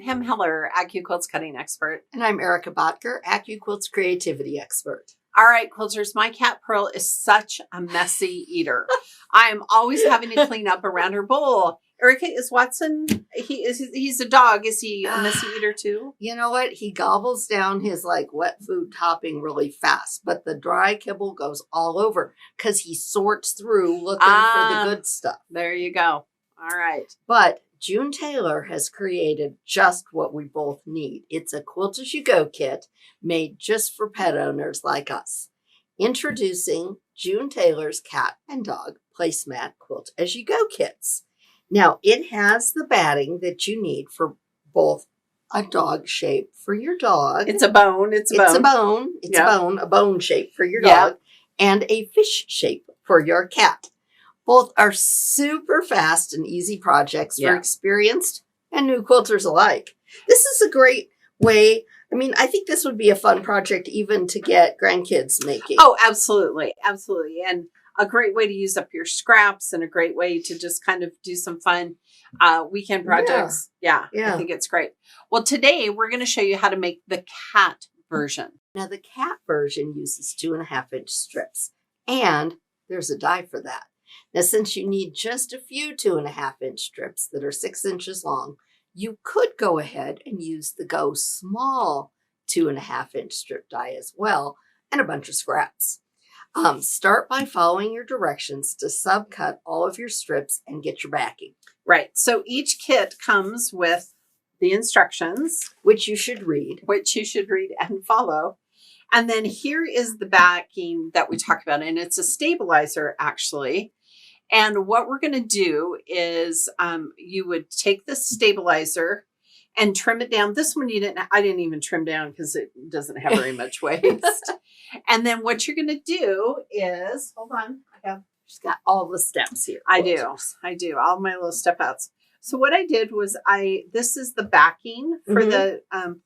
Pam Heller, AccuQuilt's cutting expert. And I'm Erica Botker, AccuQuilt's creativity expert. All right, quilters, my cat Pearl is such a messy eater. I am always having to clean up around her bowl. Erica, is Watson, he's a dog. Is he a messy eater too? You know what? He gobbles down his wet food topping really fast, but the dry kibble goes all over because he sorts through looking for the good stuff. There you go. All right. But June Tailor has created just what we both need. It's a Quilt As You Go kit made just for pet owners like us. Introducing June Tailor's cat and dog placemat Quilt As You Go kits. Now, it has the batting that you need for both a dog shape for your dog. It's a bone. It's a bone. A bone shape for your dog, and a fish shape for your cat. Both are super fast and easy projects for experienced and new quilters alike. This is a great way. I mean, I think this would be a fun project even to get grandkids making. Oh, absolutely. Absolutely. And a great way to use up your scraps and a great way to just kind of do some fun weekend projects. Yeah, I think it's great. Well, today we're going to show you how to make the cat version. Now, the cat version uses 2.5-inch strips, and there's a die for that. Now, since you need just a few 2.5-inch strips that are 6 inches long, you could go ahead and use the Go Small 2.5-inch strip die as well, and a bunch of scraps. Start by following your directions to subcut all of your strips and get your backing. Right. So each kit comes with the instructions, which you should read and follow. And then here is the backing that we talk about, and it's a stabilizer actually. And what we're going to do is you would take the stabilizer and trim it down. This one I didn't even trim down because it doesn't have very much waste. And then what you're going to do is, hold on, she's got all the steps here. I do, all my little step outs. So what I did was this is the backing for the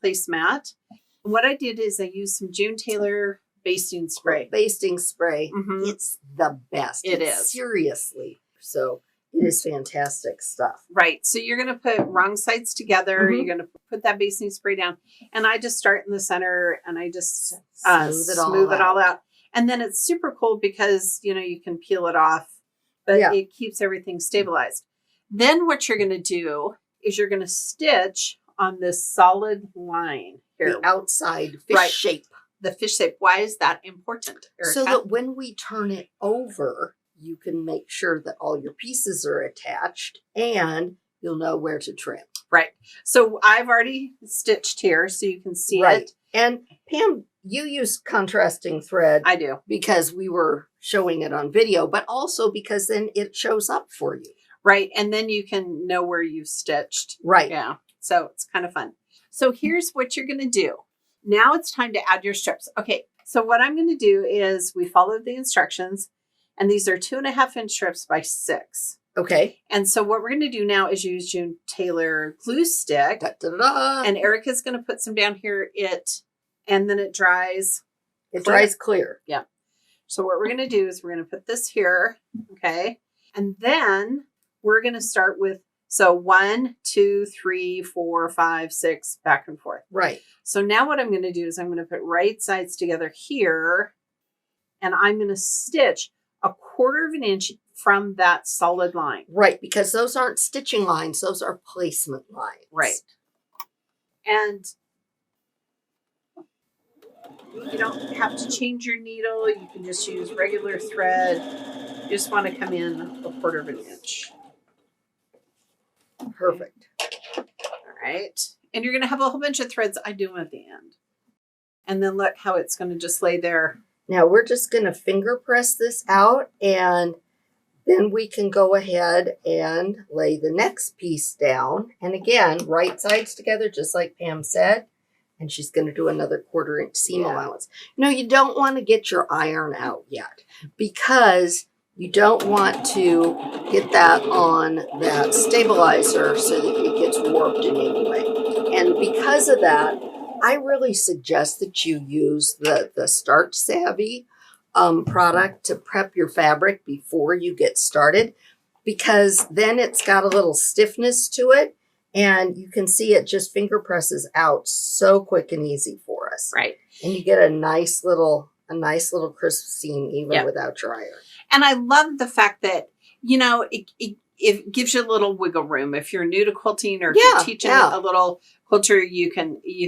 placemat. What I did is I used some June Tailor basting spray. It's the best. It is. Seriously. So it is fantastic stuff. Right. So you're going to put wrong sides together. You're going to put that basting spray down. And I just start in the center and I just smooth it all out. And then it's super cool because, you can peel it off, but it keeps everything stabilized. Then what you're going to do is you're going to stitch on this solid line here. The outside fish shape. The fish shape. Why is that important, Erica? So that when we turn it over, you can make sure that all your pieces are attached and you'll know where to trim. Right. So I've already stitched here so you can see it. And Pam, you use contrasting thread. I do. Because we were showing it on video, but also because then it shows up for you. Right. And then you can know where you've stitched. Right. Yeah. So it's kind of fun. So here's what you're going to do. Now it's time to add your strips. Okay. So what I'm going to do is we followed the instructions, and these are 2.5-inch strips by 6. Okay. And so what we're going to do now is use June Tailor glue stick. And Erica's going to put some down here. And then it dries. It dries clear. Yeah. So what we're going to do is we're going to put this here. Okay. And then we're going to start with, 1, 2, 3, 4, 5, 6, back and forth. Right. So now what I'm going to do is I'm going to put right sides together here, and I'm going to stitch 1/4 inch from that solid line. Right, because those aren't stitching lines. Those are placement lines. Right. And you don't have to change your needle. You can just use regular thread. You just want to come in 1/4 inch. Perfect. All right. And you're going to have a whole bunch of threads. I do them at the end. And then look how it's going to just lay there. Now we're just going to finger press this out, and then we can go ahead and lay the next piece down. And again, right sides together, just like Pam said. And she's going to do another 1/4 inch seam allowance. No, you don't want to get your iron out yet because you don't want to get that on that stabilizer so that it gets warped in any way. And because of that, I really suggest that you use the Start Savvy product to prep your fabric before you get started, because then it's got a little stiffness to it And you can see it just finger presses out so quick and easy for us. Right. And you get a nice little crisp seam even without your iron. And I love the fact that, you know, it gives you a little wiggle room. If you're new to quilting or if you're teaching a little quilter, you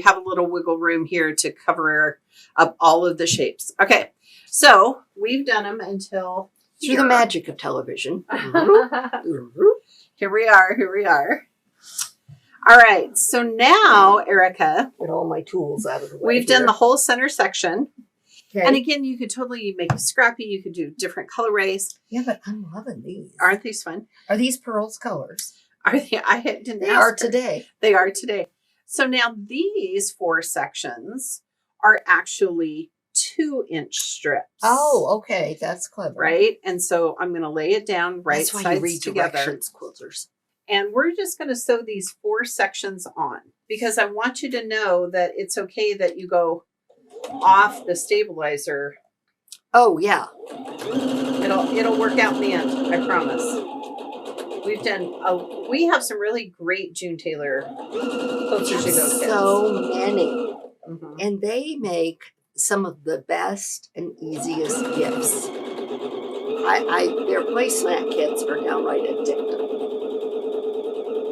have a little wiggle room here to cover up all of the shapes. Okay. So we've done them until through the magic of television. Here we are. All right. So now, Erica, get all my tools out of the way. We've done the whole center section. Okay. And again, you could totally make a scrappy. You could do different colorways. Yeah, but I'm loving these. Aren't these fun? Are these Pearl's colors? Are they? I didn't They ask are her. today. They are today. So now these 4 sections are actually 2-inch strips. Oh, okay. That's clever. Right? And so I'm going to lay it down right That's why sides you read together. directions, quilters. And we're just going to sew these 4 sections on because I want you to know that it's okay that you go off the stabilizer. Oh, yeah. It'll work out in the end, I promise. We have some really great June Tailor Quilt As You Go kits. So many. Mm-hmm. And they make some of the best and easiest gifts. Their placemat kits are downright addictive.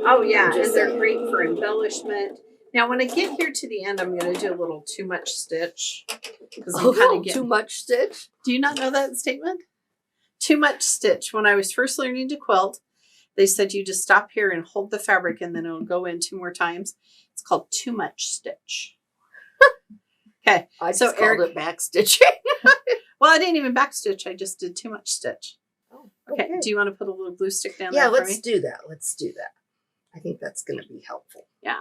Oh yeah, and they're great for embellishment. Now, when I get here to the end, I'm going to do a little too much stitch. Too much stitch? Do you not know that statement? Too much stitch. When I was first learning to quilt, they said you just stop here and hold the fabric and then it'll go in 2 more times. It's called too much stitch. Okay. I just called it back stitching. Well, I didn't even back stitch. I just did too much stitch. Oh, okay. Do you want to put a little glue stick down there? Yeah, let's do that. I think that's going to be helpful. Yeah.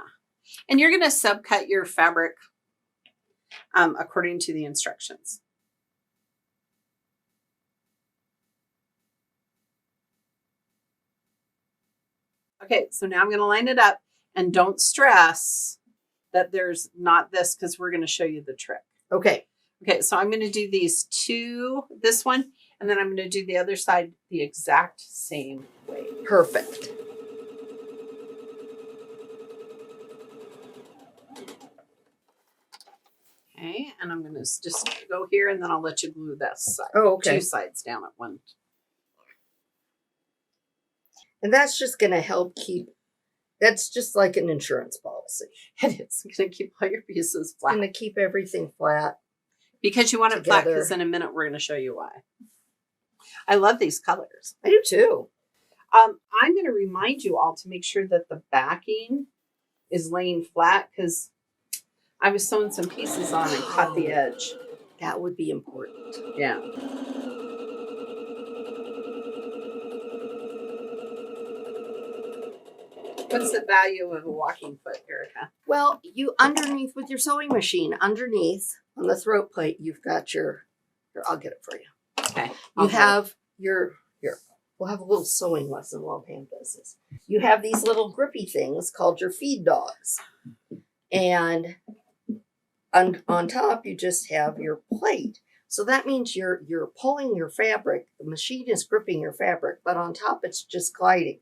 And you're going to subcut your fabric according to the instructions. Okay, so now I'm going to line it up, and don't stress that there's not this because we're going to show you the trick. Okay. Okay, so I'm going to do these 2, this one, and then I'm going to do the other side the exact same way. Perfect. Okay, and I'm going to just go here, and then I'll let you glue this side. Oh, okay. 2 sides down at one. And that's just going to help that's just like an insurance policy. It is going to keep all your pieces flat. It's going to keep everything flat. Because you want it flat, because in a minute we're going to show you why. I love these colors. I do too. I'm going to remind you all to make sure that the backing is laying flat because I was sewing some pieces on and caught the edge. That would be important. Yeah. What's the value of a walking foot, Erica? Well, underneath with your sewing machine, underneath on the throat plate, you've got your I'll get it for you. Okay. You have we'll have a little sewing lesson while Pam does this. You have these little grippy things called your feed dogs. And on top, you just have your plate. So that means you're pulling your fabric. The machine is gripping your fabric, but on top, it's just gliding.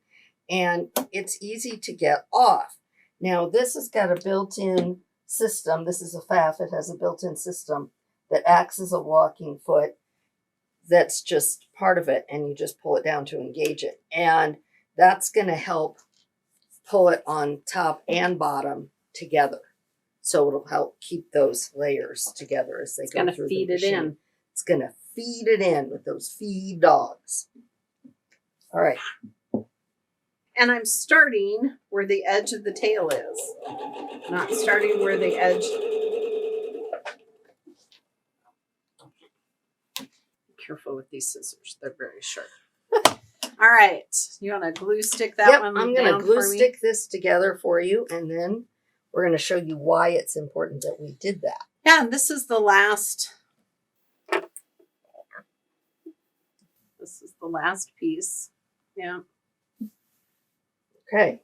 And it's easy to get off. Now, this has got a built-in system. This is a FAF. It has a built-in system that acts as a walking foot. That's just part of it. And you just pull it down to engage it. And that's going to help pull it on top and bottom together. So it'll help keep those layers together as they go through the machine. It's going to feed it in. It's going to feed it in with those feed dogs. All right. And I'm starting where the edge of the tail is, not starting where the edge. Be careful with these scissors. They're very sharp. All right. You want to glue stick that one down? I'm going to glue stick this together for you, and then we're going to show you why it's important that we did that. Yeah, and this is the last. This is the last piece. Yeah. Okay.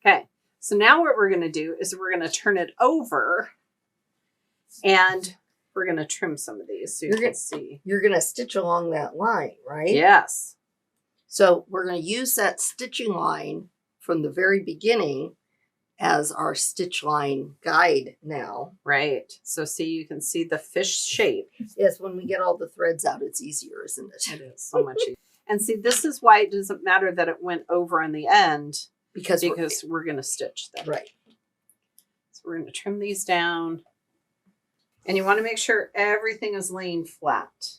Okay. So now what we're going to do is we're going to turn it over and we're going to trim some of these so you can see. You're going to stitch along that line, right? Yes. So we're going to use that stitching line from the very beginning as our stitch line guide now. Right. So see, you can see the fish shape. Yes, when we get all the threads out, it's easier, isn't it? It is so much easier. And see, this is why it doesn't matter that it went over on the end, Because we're going to stitch them. Right. So we're going to trim these down. And you want to make sure everything is laying flat.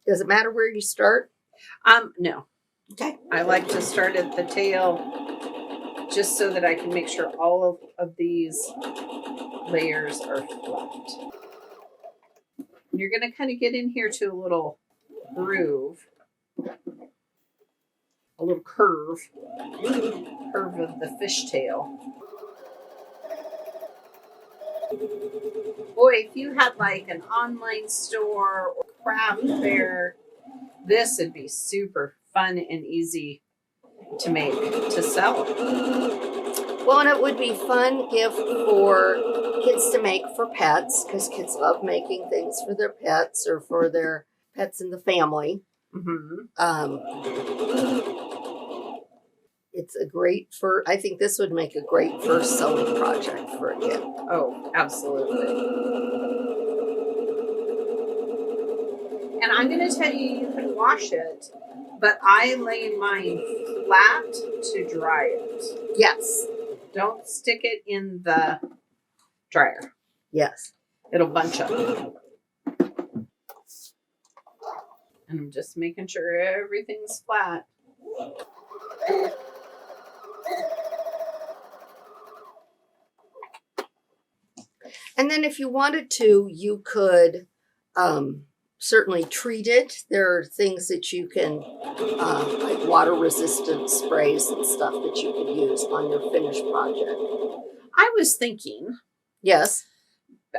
Does it matter where you start? No. Okay. I like to start at the tail just so that I can make sure all of these layers are flat. You're going to kind of get in here to a little groove, a little curve of the fishtail. Boy, if you had like an online store or craft fair, this would be super fun and easy to make, to sell. Well, and it would be fun gift for kids to make for pets, because kids love making things for their pets or for their pets in the family. It's a great I think this would make a great first sewing project for a kid. Oh, absolutely. And I'm going to tell you can wash it, but I lay mine flat to dry it. Yes. Don't stick it in the dryer. Yes. It'll bunch up. And I'm just making sure everything's flat. And then if you wanted to, you could certainly treat it. There are things that you can, like water resistant sprays and stuff that you could use on your finished project. I was thinking, yes,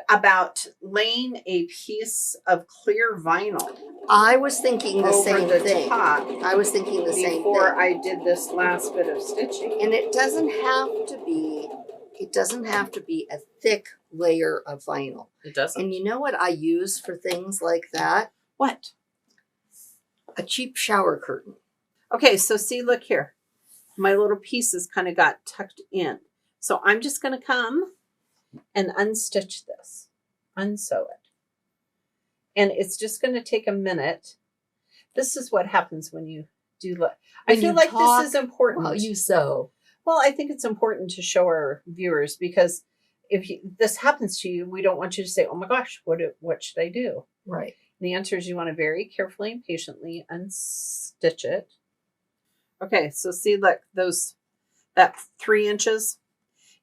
about laying a piece of clear vinyl. I was thinking the same thing. Top I was thinking the same thing before I did this last bit of stitching. And it doesn't have to be. It doesn't have to be a thick layer of vinyl. It doesn't. And you know what I use for things like that? What? A cheap shower curtain. Okay, so see, look here. My little pieces kind of got tucked in. So I'm just going to come and unstitch this, unsew it. And it's just going to take a minute. This is what happens when you do. I feel like this is important. While you sew. Well, I think it's important to show our viewers, because if this happens to you, we don't want you to say, oh my gosh, what should I do? Right. And the answer is you want to very carefully and patiently unstitch it. Okay, so see, look, that 3 inches,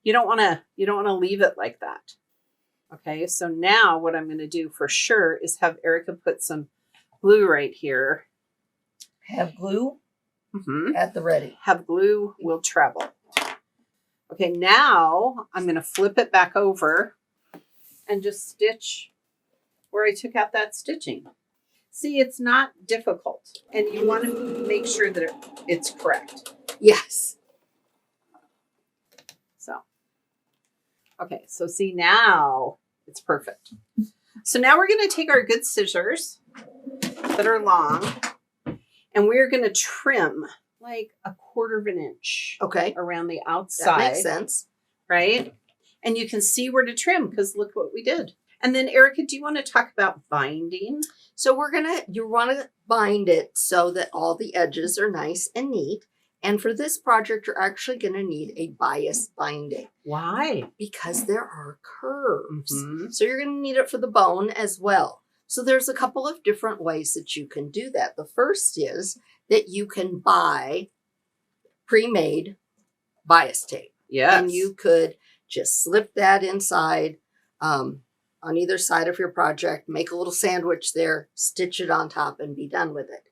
you don't want to leave it like that. Okay, so now what I'm going to do for sure is have Erica put some glue right here. Have glue Mm-hmm. at the ready. Have glue will travel. Okay, now I'm going to flip it back over and just stitch where I took out that stitching. See, it's not difficult, and you want to make sure that it's correct. Yes. So, okay, so see, now it's perfect. So now we're going to take our good scissors that are long, and we're going to trim like 1/4 of an inch. Okay. Around the outside. That makes sense. Right? And you can see where to trim, because look what we did. And then Erica, do you want to talk about binding? So you want to bind it so that all the edges are nice and neat. And for this project, you're actually going to need a bias binding. Why? Because there are curves. Mm-hmm. So you're going to need it for the bone as well. So there's a couple of different ways that you can do that. The first is that you can buy pre-made bias tape. Yes. And you could just slip that inside on either side of your project, make a little sandwich there, stitch it on top, and be done with it.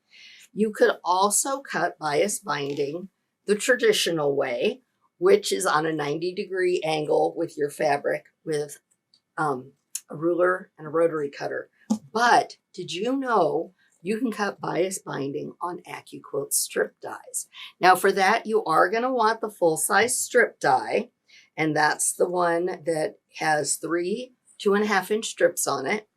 You could also cut bias binding the traditional way, which is on a 90-degree angle with your fabric with a ruler and a rotary cutter. But did you know you can cut bias binding on AccuQuilt strip dies? Now for that, you are going to want the full-size strip die, and that's the one that has 3 2.5-inch strips on it,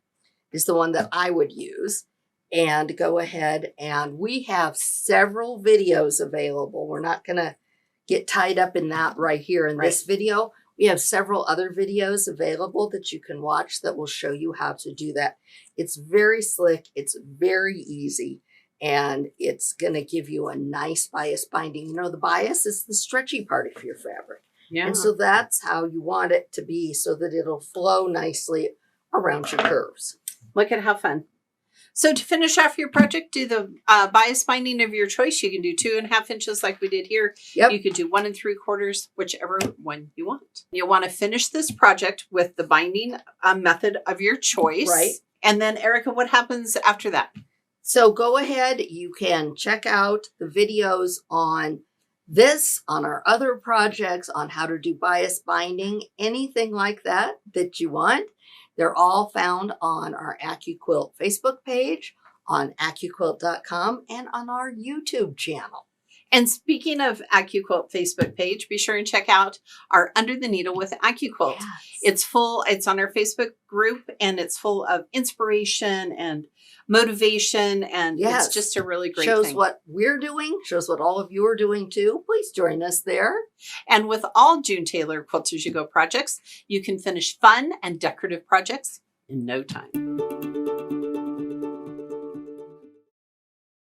is the one that I would use. And go ahead, and we have several videos available. We're not going to get tied up in that right here in this video. We have several other videos available that you can watch that will show you how to do that. It's very slick. It's very easy. And it's going to give you a nice bias binding. You know, the bias is the stretchy part of your fabric. Yeah. And so that's how you want it to be so that it'll flow nicely around your curves. Look at how fun. So to finish off your project, do the bias binding of your choice. You can do 2.5 inches like we did here. Yep. You could do 1 3/4, whichever one you want. You'll want to finish this project with the binding method of your choice. Right. And then, Erica, what happens after that? So go ahead. You can check out the videos on this, on our other projects, on how to do bias binding, anything like that that you want. They're all found on our AccuQuilt Facebook page, on AccuQuilt.com, and on our YouTube channel. And speaking of AccuQuilt Facebook page, be sure and check out our Under the Needle with AccuQuilt. Yes. It's on our Facebook group, and it's full of inspiration and motivation, and it's just a really great shows thing. What we're doing, shows what all of you are doing too. Please join us there. And with all June Tailor Quilt As You Go projects, you can finish fun and decorative projects in no time.